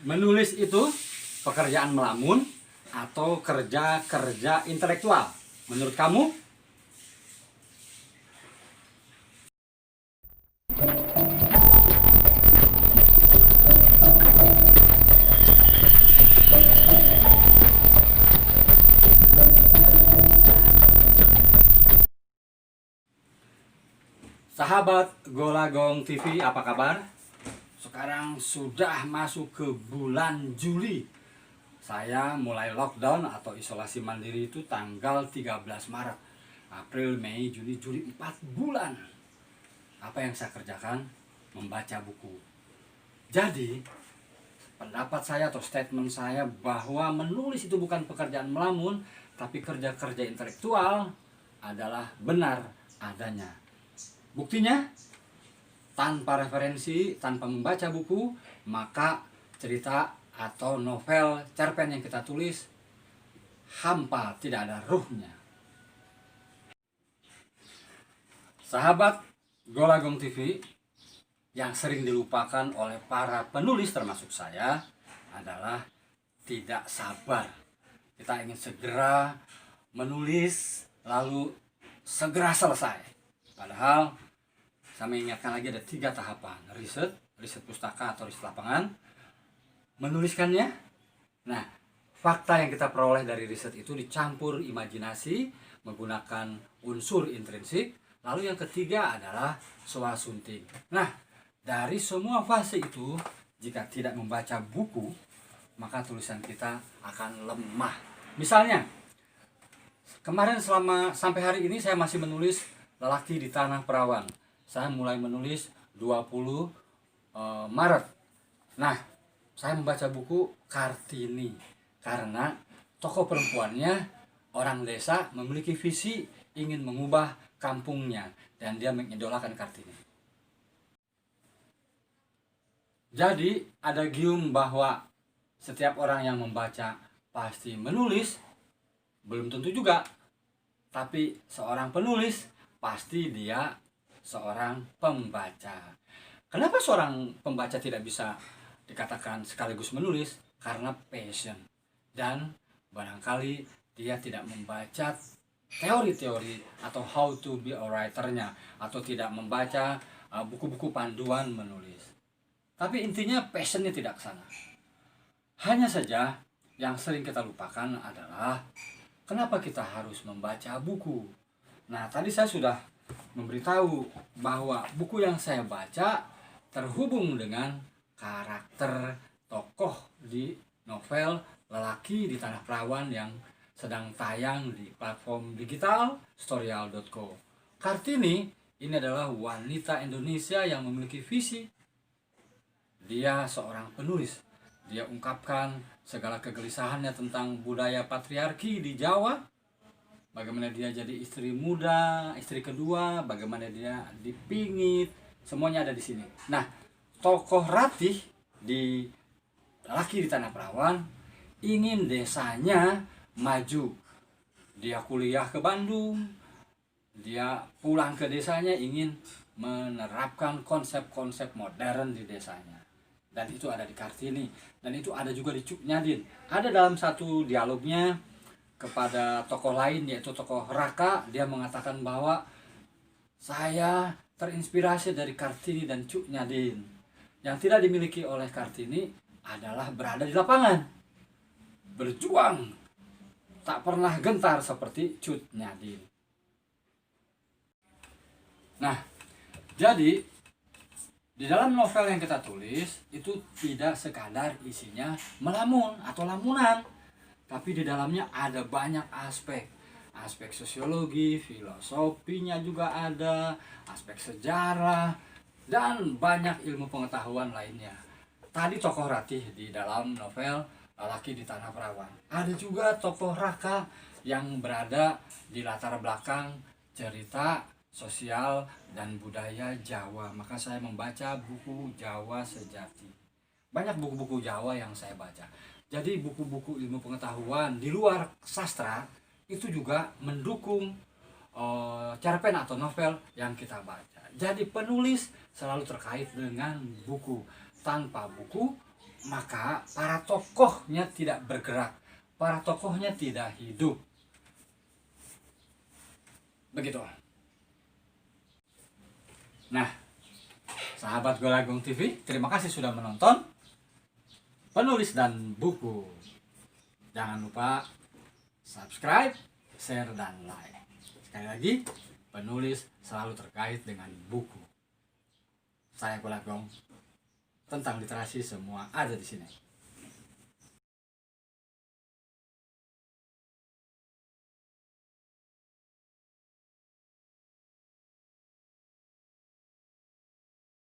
Menulis itu pekerjaan melamun atau kerja intelektual? Menurut kamu? Sahabat Golagong TV, apa kabar? Sekarang sudah masuk ke bulan Juli. Saya mulai lockdown atau isolasi mandiri itu tanggal 13 Maret. April, Mei, Juni, Juli, 4 bulan. Apa yang saya kerjakan? Membaca buku. Jadi, pendapat saya atau statement saya bahwa menulis itu bukan pekerjaan melamun, tapi kerja intelektual adalah benar adanya. Buktinya, tanpa referensi, tanpa membaca buku, maka cerita atau novel cerpen yang kita tulis hampa, tidak ada ruhnya. Sahabat Golagong TV, yang sering dilupakan oleh para penulis termasuk saya adalah tidak sabar. Kita ingin segera menulis lalu segera selesai. Padahal saya mengingatkan lagi ada 3 tahapan: riset pustaka atau riset lapangan, menuliskannya. Nah, fakta yang kita peroleh dari riset itu dicampur imajinasi menggunakan unsur intrinsik. Lalu yang ketiga adalah swasunting. Nah, dari semua fase itu, jika tidak membaca buku, maka tulisan kita akan lemah. Misalnya, kemarin sampai hari ini saya masih menulis Lelaki di Tanah Perawan. Saya mulai menulis 20 Maret. Nah, saya membaca buku Kartini karena tokoh perempuannya orang desa memiliki visi ingin mengubah kampungnya dan dia mengidolakan Kartini. Jadi ada gium bahwa setiap orang yang membaca pasti menulis, belum tentu juga. Tapi seorang penulis pasti dia seorang pembaca. Kenapa seorang pembaca tidak bisa dikatakan sekaligus menulis? Karena passion. Dan barangkali dia tidak membaca teori-teori atau how to be a writer-nya, atau tidak membaca buku-buku panduan menulis. Tapi intinya passionnya tidak ke sana. Hanya saja yang sering kita lupakan adalah kenapa kita harus membaca buku. Nah, tadi saya sudah memberitahu bahwa buku yang saya baca terhubung dengan karakter tokoh di novel Lelaki di Tanah Perawan yang sedang tayang di platform digital storyal.co. Kartini ini adalah wanita Indonesia yang memiliki visi. Dia seorang penulis. Dia ungkapkan segala kegelisahannya tentang budaya patriarki di Jawa. Bagaimana dia jadi istri muda, istri kedua, bagaimana dia dipingit, semuanya ada di sini. Nah, tokoh Ratih di Lelaki di Tanah Perawan ingin desanya maju. Dia kuliah ke Bandung, dia pulang ke desanya ingin menerapkan konsep-konsep modern di desanya. Dan itu ada di Kartini, dan itu ada juga di Cuk Nyadin. Ada dalam satu dialognya kepada tokoh lain, yaitu tokoh Raka, dia mengatakan bahwa saya terinspirasi dari Kartini dan Cuk Nyadin. Yang tidak dimiliki oleh Kartini adalah berada di lapangan, berjuang, tak pernah gentar seperti Cuk Nyadin. Nah, jadi di dalam novel yang kita tulis itu tidak sekadar isinya melamun atau lamunan, tapi di dalamnya ada banyak aspek sosiologi, filosofinya juga ada, aspek sejarah, dan banyak ilmu pengetahuan lainnya. Tadi tokoh Ratih di dalam novel Lelaki di Tanah Perawan. Ada juga tokoh Raka yang berada di latar belakang cerita sosial dan budaya Jawa. Maka saya membaca buku Jawa Sejati. Banyak buku-buku Jawa yang saya baca. Jadi buku-buku ilmu pengetahuan di luar sastra itu juga mendukung cerpen atau novel yang kita baca. Jadi penulis selalu terkait dengan buku. Tanpa buku maka para tokohnya tidak bergerak, para tokohnya tidak hidup. Begitu. Nah, sahabat Golagung TV, terima kasih sudah menonton Penulis dan Buku. Jangan lupa subscribe, share, dan like. Sekali lagi, penulis selalu terkait dengan buku. Saya Golagong, tentang literasi semua ada di sini.